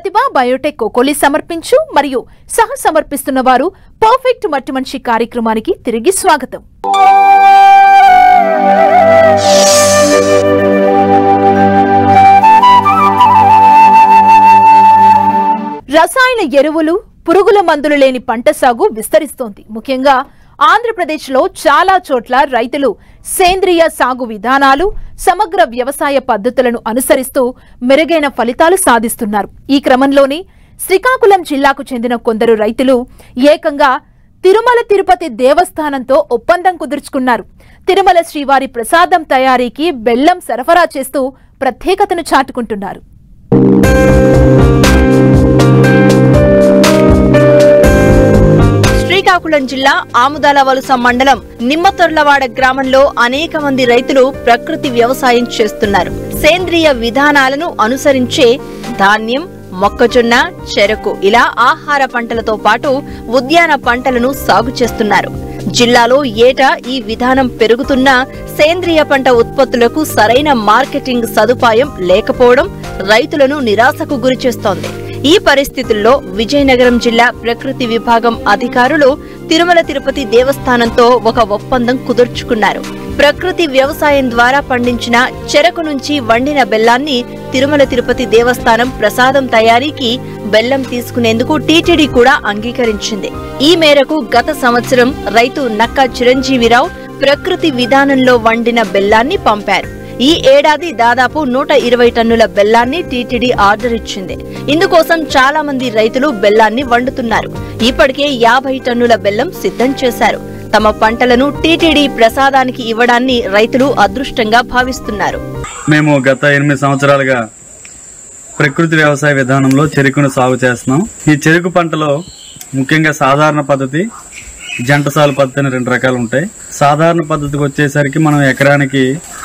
ప్రతిభ Biotech కోకోలి సమర్పించు మరియు సహ సమర్పిస్తున్న వారు పర్ఫెక్ట్ మట్టి మనిషి కార్యక్రమానికి తిరిగి స్వాగతం. రసాయన ఎరువులు, పురుగుల మందులు లేని పంట సాగు విస్తరిస్తోంది. ముఖ్యంగా ఆంధ్రప్రదేశ్లో చాలా చోట్ల రైతులు సేంద్రియ సాగు విధానాలు, సమగ్ర వ్యవసాయ పద్ధతులను అనుసరిస్తూ మెరుగైన ఫలితాలు సాధిస్తున్నారు. ఈ క్రమంలోనే శ్రీకాకుళం జిల్లాకు చెందిన కొందరు రైతులు ఏకంగా తిరుమల తిరుపతి దేవస్థానంతో ఒప్పందం కుదుర్చుకున్నారు. తిరుమల శ్రీవారి ప్రసాదం తయారీకి బెల్లం సరఫరా చేస్తూ ప్రత్యేకతను చాటుకుంటున్నారు. శ్రీకాకుళం జిల్లా ఆముదాల వలస మండలం నిమ్మతొర్లవాడ గ్రామంలో అనేక మంది రైతులు ప్రకృతి వ్యవసాయం చేస్తున్నారు. సేంద్రియ విధానాలను అనుసరించే ధాన్యం, మొక్కజొన్న, చెరకు ఇలా ఆహార పంటలతో పాటు ఉద్యాన పంటలను సాగు చేస్తున్నారు. జిల్లాలో ఏటా ఈ విధానం పెరుగుతున్నా సేంద్రియ పంట ఉత్పత్తులకు సరైన మార్కెటింగ్ సదుపాయం లేకపోవడం రైతులను నిరాశకు గురిచేస్తోంది. ఈ పరిస్థితుల్లో విజయనగరం జిల్లా ప్రకృతి విభాగం అధికారులు తిరుమల తిరుపతి దేవస్థానంతో ఒక ఒప్పందం కుదుర్చుకున్నారు. ప్రకృతి వ్యవసాయం ద్వారా పండించిన చెరకు నుంచి వండిన బెల్లాన్ని తిరుమల తిరుపతి దేవస్థానం ప్రసాదం తయారీకి బెల్లం తీసుకునేందుకు టీటీడీ కూడా అంగీకరించింది. ఈ మేరకు గత సంవత్సరం రైతు నక్కా చిరంజీవిరావు ప్రకృతి విధానంలో వండిన బెల్లాన్ని పంపారు. ఈ ఏడాది దాదాపు 120 టన్నుల బెల్లాన్ని టీటీడీ ఆర్డర్ ఇచ్చింది. ఇందుకోసం చాలా మంది రైతులు బెల్లాన్ని వండుతున్నారు. ఇప్పటికే 50 టన్నుల బెల్లం సిద్ధం చేశారు. తమ పంటలను టీటీడీ ప్రసాదానికి ఇవ్వడాన్ని రైతులు అదృష్టంగా భావిస్తున్నారు. మేము గత 8 సంవత్సరాలుగా ప్రకృతి వ్యవసాయ విధానంలో చెరుకును సాగు చేస్తున్నాం. ఈ చెరుకు పంటలో ముఖ్యంగా సాధారణ పద్ధతి, జంటసాల పద్ధతి అని 2 రకాలు ఉంటాయి. సాధారణ పద్ధతికి వచ్చేసరికి మనం ఎకరానికి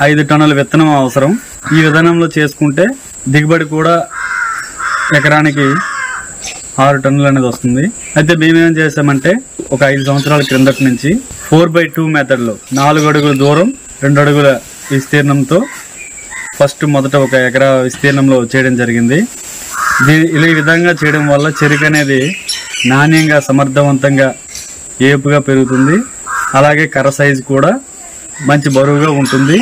5 టన్నుల విత్తనం అవసరం. ఈ విధానంలో చేసుకుంటే దిగుబడి కూడా ఎకరానికి 6 టన్నులు అనేది వస్తుంది. అయితే మేమేం చేసామంటే ఒక 5 సంవత్సరాల క్రిందటి నుంచి 4x2 మెథడ్ లో 4 అడుగుల దూరం 2 అడుగుల విస్తీర్ణంతో మొదట ఒక ఎకరా విస్తీర్ణంలో చేయడం జరిగింది. ఈ విధంగా చేయడం వల్ల చెరుకు అనేది నాణ్యంగా, సమర్థవంతంగా, ఏపుగా పెరుగుతుంది. అలాగే కర్ర సైజు కూడా మంచి బరువుగా ఉంటుంది.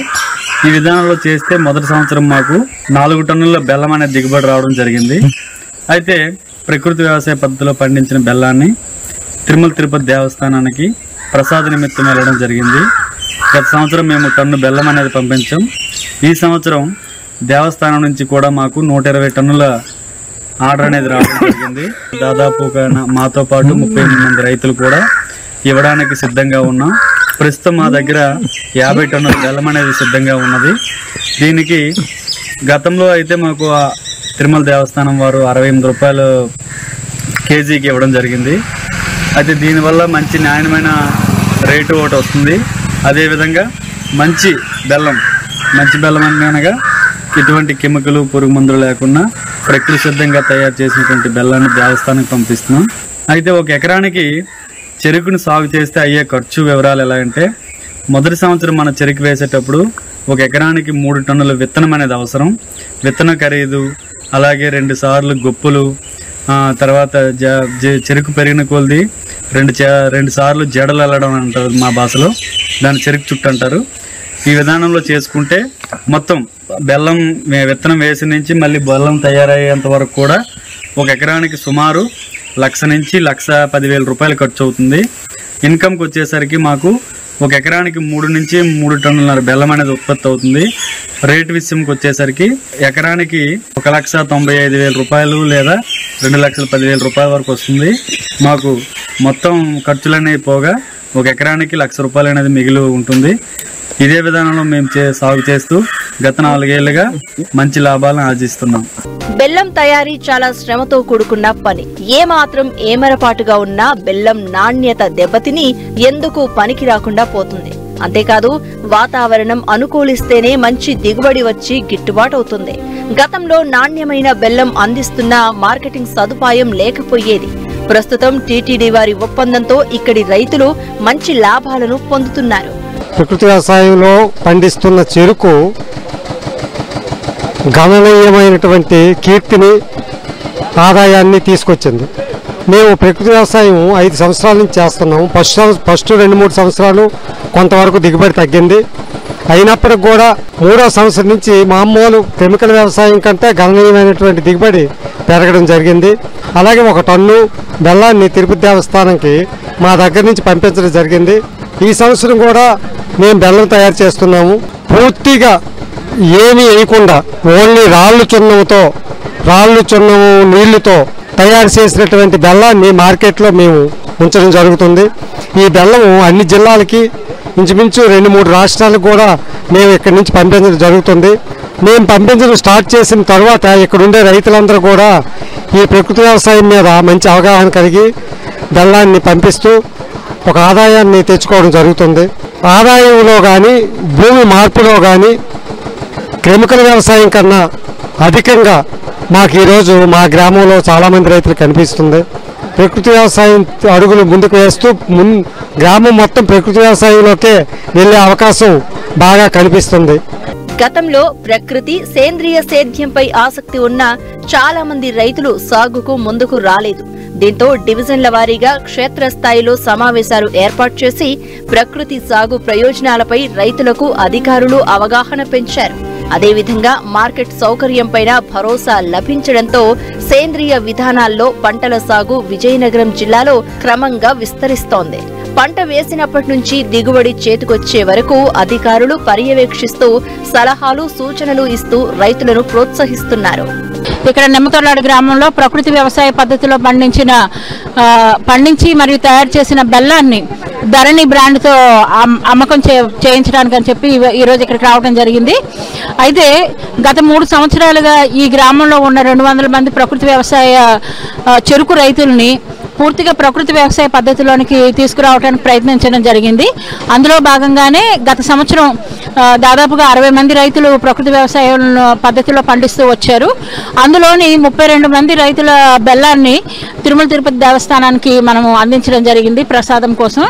ఈ విధానంలో చేస్తే మొదటి సంవత్సరం మాకు 4 టన్నుల బెల్లం అనే దిగుబడి రావడం జరిగింది. అయితే ప్రకృతి వ్యవసాయ పద్ధతిలో పండించిన బెల్లాన్ని తిరుమల తిరుపతి దేవస్థానానికి ప్రసాద నిమిత్తం వెళ్ళడం జరిగింది. గత సంవత్సరం మేము టన్ను బెల్లం అనేది పంపించాం. ఈ సంవత్సరం దేవస్థానం నుంచి కూడా మాకు 120 టన్నుల ఆర్డర్ అనేది రావడం జరిగింది. దాదాపు మాతో పాటు 38 మంది రైతులు కూడా ఇవ్వడానికి సిద్ధంగా ఉన్నాం. ప్రస్తుతం మా దగ్గర 50 టన్నుల బెల్లం అనేది సిద్ధంగా ఉన్నది. దీనికి గతంలో అయితే మాకు తిరుమల దేవస్థానం వారు 68 రూపాయలు కేజీకి ఇవ్వడం జరిగింది. అయితే దీనివల్ల మంచి నాణ్యమైన రేటు ఒకటి వస్తుంది. అదేవిధంగా మంచి బెల్లం అనగా ఎటువంటి కెమికల్, పురుగు మందులు లేకుండా ప్రకృతి సిద్ధంగా తయారు చేసినటువంటి బెల్లాన్ని దేవస్థానానికి పంపిస్తున్నాం. అయితే ఒక ఎకరానికి చెరుకును సాగు చేస్తే అయ్యే ఖర్చు వివరాలు ఎలా అంటే, మొదటి సంవత్సరం మన చెరుకు వేసేటప్పుడు ఒక ఎకరానికి 3 టన్నుల విత్తనం అనేది అవసరం. విత్తన ఖరీదు, అలాగే 2 సార్లు గొప్పులు, తర్వాత చెరుకు పెరిగిన కొలది 2 సార్లు జడలు వెళ్ళడం అంటారు మా భాషలో, దాన్ని చెరుకు చుట్టు అంటారు. ఈ విధానంలో చేసుకుంటే మొత్తం బెల్లం విత్తనం వేసి నుంచి మళ్ళీ బెల్లం తయారయ్యేంత వరకు కూడా ఒక ఎకరానికి సుమారు 1,00,000 నుంచి 1,10,000 రూపాయలు ఖర్చు అవుతుంది. ఇన్కమ్కి వచ్చేసరికి మాకు ఒక ఎకరానికి 3 నుంచి 3 టన్నుల బెల్లం అనేది ఉత్పత్తి అవుతుంది. రేటు విషయంకి వచ్చేసరికి ఎకరానికి 1,95,000 రూపాయలు లేదా 2,10,000 రూపాయల వరకు వస్తుంది. మాకు మొత్తం ఖర్చులనేవి పోగా ఒక ఎకరానికి 1,00,000 రూపాయలు అనేది మిగిలి ఉంటుంది. ఇదే విధానంలో మేము సాగు చేస్తూ గత 4 ఏళ్లుగా మంచి లాభాలను ఆర్జిస్తున్నాం. బెల్లం తయారీ చాలా శ్రమతో కూడుకున్న పని. ఏమాత్రం ఏమరపాటుగా ఉన్నా బెల్లం నాణ్యత దెబ్బతిని ఎందుకు పనికి రాకుండా పోతుంది. అంతేకాదు వాతావరణం అనుకూలిస్తేనే మంచి దిగుబడి వచ్చి గిట్టుబాటు అవుతుంది. గతంలో నాణ్యమైన బెల్లం అందిస్తున్న మార్కెటింగ్ సదుపాయం లేకపోయేది. ప్రస్తుతం టీటీడీ వారి ఒప్పందంతో ఇక్కడి రైతులు మంచి లాభాలను పొందుతున్నారు. ప్రకృతి వ్యవసాయంలో పండిస్తున్న చెరుకు గణనీయమైనటువంటి కీర్తిని ఆదాయాన్ని తీసుకొచ్చింది. మేము ప్రకృతి వ్యవసాయం 5 సంవత్సరాల నుంచి చేస్తున్నాము. ఫస్ట్ 2-3 సంవత్సరాలు కొంతవరకు దిగుబడి తగ్గింది. అయినప్పటికి కూడా 3వ సంవత్సరం నుంచి మామూలు కెమికల్ వ్యవసాయం కంటే గణనీయమైనటువంటి దిగుబడి పెరగడం జరిగింది. అలాగే 1 టన్ను బెల్లాన్ని తిరుపతి దేవస్థానంకి మా దగ్గర నుంచి పంపించడం జరిగింది. ఈ సంవత్సరం కూడా మేము బెల్లం తయారు చేస్తున్నాము. పూర్తిగా ఏమీ వేయకుండా ఓన్లీ రాళ్ళు చున్నము నీళ్లతో తయారు చేసినటువంటి బెల్లాన్ని మార్కెట్లో మేము ఉంచడం జరుగుతుంది. ఈ బెల్లము అన్ని జిల్లాలకి ఇంచుమించు 2-3 రాష్ట్రాలకు కూడా మేము ఇక్కడి నుంచి పంపించడం జరుగుతుంది. మేము పంపించడం స్టార్ట్ చేసిన తర్వాత ఇక్కడుండే రైతులందరూ కూడా ఈ ప్రకృతి వ్యవసాయం మీద మంచి అవగాహన కలిగి బెల్లాన్ని పంపిస్తూ ఒక ఆదాయాన్ని తెచ్చుకోవడం జరుగుతుంది. ఆదాయంలో కానీ భూమి మార్పులో కానీ కెమికల్ వ్యవసాయం కన్నా అధికంగా మాకు ఈరోజు మా గ్రామంలో చాలామంది రైతులు కనిపిస్తుంది. ప్రకృతి వ్యవసాయం అడుగులు ముందుకు వేస్తూ గ్రామం మొత్తం ప్రకృతి వ్యవసాయంలోకే వెళ్ళే అవకాశం బాగా కనిపిస్తుంది. గతంలో ప్రకృతి సేంద్రియ సేద్యంపై ఆసక్తి ఉన్న చాలా మంది రైతులు సాగుకు ముందుకు రాలేదు. దీంతో డివిజన్ల వారీగా క్షేత్రస్థాయిలో సమావేశాలు ఏర్పాటు చేసి ప్రకృతి సాగు ప్రయోజనాలపై రైతులకు అధికారులు అవగాహన పెంచారు. అదేవిధంగా మార్కెట్ సౌకర్యంపైన భరోసా లభించడంతో సేంద్రియ విధానాల్లో పంటల సాగు విజయనగరం జిల్లాలో క్రమంగా విస్తరిస్తోంది. పంట వేసినప్పటి నుంచి దిగుబడి చేతికొచ్చే వరకు అధికారులు పర్యవేక్షిస్తూ సలహాలు సూచనలు ఇస్తూ రైతులను ప్రోత్సహిస్తున్నారు. ఇక్కడ నిమ్మతోర్లాడు గ్రామంలో ప్రకృతి వ్యవసాయ పద్ధతిలో పండించి మరియు తయారు చేసిన బెల్లాన్ని ధరణి బ్రాండ్తో అమ్మకం చేయించడానికి అని చెప్పి ఈరోజు ఇక్కడికి రావడం జరిగింది. అయితే గత 3 సంవత్సరాలుగా ఈ గ్రామంలో ఉన్న 200 మంది ప్రకృతి వ్యవసాయ చెరుకు రైతుల్ని పూర్తిగా ప్రకృతి వ్యవసాయ పద్ధతిలోనికి తీసుకురావడానికి ప్రయత్నించడం జరిగింది. అందులో భాగంగానే గత సంవత్సరం దాదాపుగా 60 మంది రైతులు ప్రకృతి వ్యవసాయ పద్ధతిలో పండిస్తూ వచ్చారు. అందులోని 32 మంది రైతుల బెల్లాన్ని తిరుమల తిరుపతి దేవస్థానానికి మనము అందించడం జరిగింది ప్రసాదం కోసం.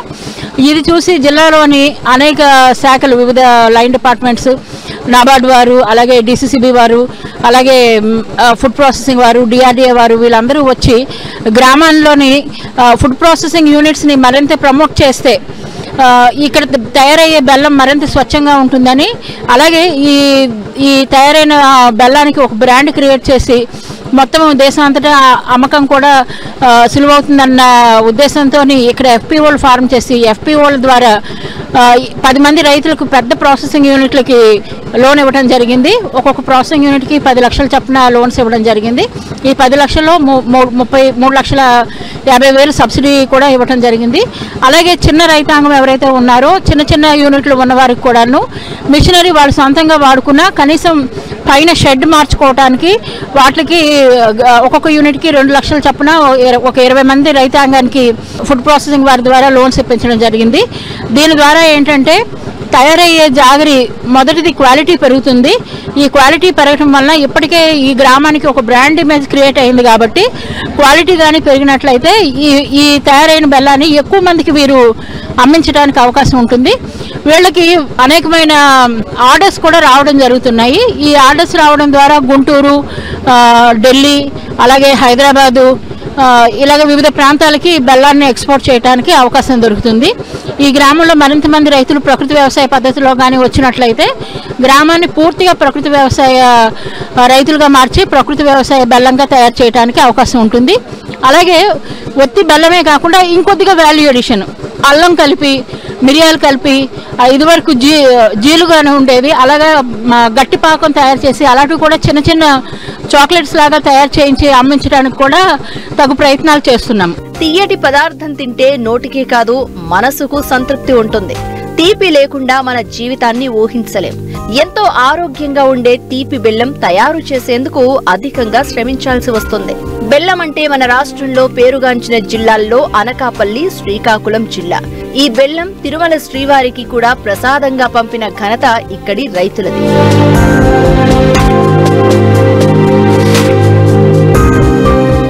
ఇది చూసి జిల్లాలోని అనేక శాఖలు, వివిధ లైన్ డిపార్ట్మెంట్స్, నాబార్డ్ వారు, అలాగే డిసిసిబి వారు, అలాగే ఫుడ్ ప్రాసెసింగ్ వారు, డిఆర్డిఏ వారు వీళ్ళందరూ వచ్చి గ్రామాల్లోని ఫుడ్ ప్రాసెసింగ్ యూనిట్స్ని మరింత ప్రమోట్ చేస్తే ఇక్కడ తయారయ్యే బెల్లం మరింత స్వచ్ఛంగా ఉంటుందని, అలాగే ఈ తయారైన బెల్లానికి ఒక బ్రాండ్ క్రియేట్ చేసి మొత్తం దేశం అంతటా అమ్మకం కూడా సులువవుతుందన్న ఉద్దేశంతో ఇక్కడ ఎఫ్పిఓలు ఫార్మ్ చేసి ఎఫ్పిఓల ద్వారా 10 మంది రైతులకు పెద్ద ప్రాసెసింగ్ యూనిట్లకి లోన్ ఇవ్వడం జరిగింది. ఒక్కొక్క ప్రాసెసింగ్ యూనిట్కి 10 లక్షల చొప్పున లోన్స్ ఇవ్వడం జరిగింది. ఈ 10 లక్షల్లో 3,50,000 సబ్సిడీ కూడా ఇవ్వడం జరిగింది. అలాగే చిన్న రైతాంగం ఎవరైతే ఉన్నారో చిన్న యూనిట్లు ఉన్న వారికి కూడాను మిషనరీ వాళ్ళు సొంతంగా వాడుకున్నా కనీసం పైన షెడ్ మార్చుకోవడానికి వాటికి ఒక్కొక్క యూనిట్కి 2 లక్షల చొప్పున ఒక 20 మంది రైతాంగానికి ఫుడ్ ప్రాసెసింగ్ వారి ద్వారా లోన్స్ ఇప్పించడం జరిగింది. దీని ద్వారా ఏంటంటే తయారయ్యే జాగరి మొదటిది క్వాలిటీ పెరుగుతుంది. ఈ క్వాలిటీ పెరగడం వల్ల ఇప్పటికే ఈ గ్రామానికి ఒక బ్రాండ్ ఇమేజ్ క్రియేట్ అయింది కాబట్టి క్వాలిటీ కానీ పెరిగినట్లయితే ఈ తయారైన బెల్లాన్ని ఎక్కువ మందికి వీరు అమ్మించడానికి అవకాశం ఉంటుంది. వీళ్ళకి అనేకమైన ఆర్డర్స్ కూడా రావడం జరుగుతున్నాయి. ఈ ఆర్డర్స్ రావడం ద్వారా గుంటూరు, ఢిల్లీ, అలాగే హైదరాబాదు ఇలాగ వివిధ ప్రాంతాలకి బెల్లాన్ని ఎక్స్పోర్ట్ చేయడానికి అవకాశం దొరుకుతుంది. ఈ గ్రామంలో మరింత మంది రైతులు ప్రకృతి వ్యవసాయ పద్ధతిలో కానీ వచ్చినట్లయితే గ్రామాన్ని పూర్తిగా ప్రకృతి వ్యవసాయ రైతులుగా మార్చి ప్రకృతి వ్యవసాయ బెల్లంగా తయారు చేయడానికి అవకాశం ఉంటుంది. అలాగే ఒత్తి బెల్లమే కాకుండా ఇంకొద్దిగా వాల్యూ ఎడిషన్, అల్లం కలిపి, మిరియాలు కలిపి, ఇదివరకు జీలుగానే ఉండేవి, అలాగా గట్టి పాకం తయారు చేసి అలాంటివి కూడా చిన్న చాక్లెట్స్ లాగా తయారు చేయించి అమ్మించడానికి కూడా తగు ప్రయత్నాలు చేస్తున్నాం. తియ్యటి పదార్థం తింటే నోటికే కాదు మనసుకు సంతృప్తి ఉంటుంది. తీపి లేకుండా మన జీవితాన్ని ఊహించలేం. ఎంతో ఆరోగ్యంగా ఉండే తీపి బెల్లం తయారు చేసేందుకు అధికంగా శ్రమించాల్సి వస్తుంది. బెల్లం అంటే మన రాష్ట్రంలో పేరుగాంచిన జిల్లాల్లో అనకాపల్లి, శ్రీకాకుళం జిల్లా. ఈ బెల్లం తిరుమల శ్రీవారికి కూడా ప్రసాదంగా పంపిన ఘనత ఇక్కడి రైతులది.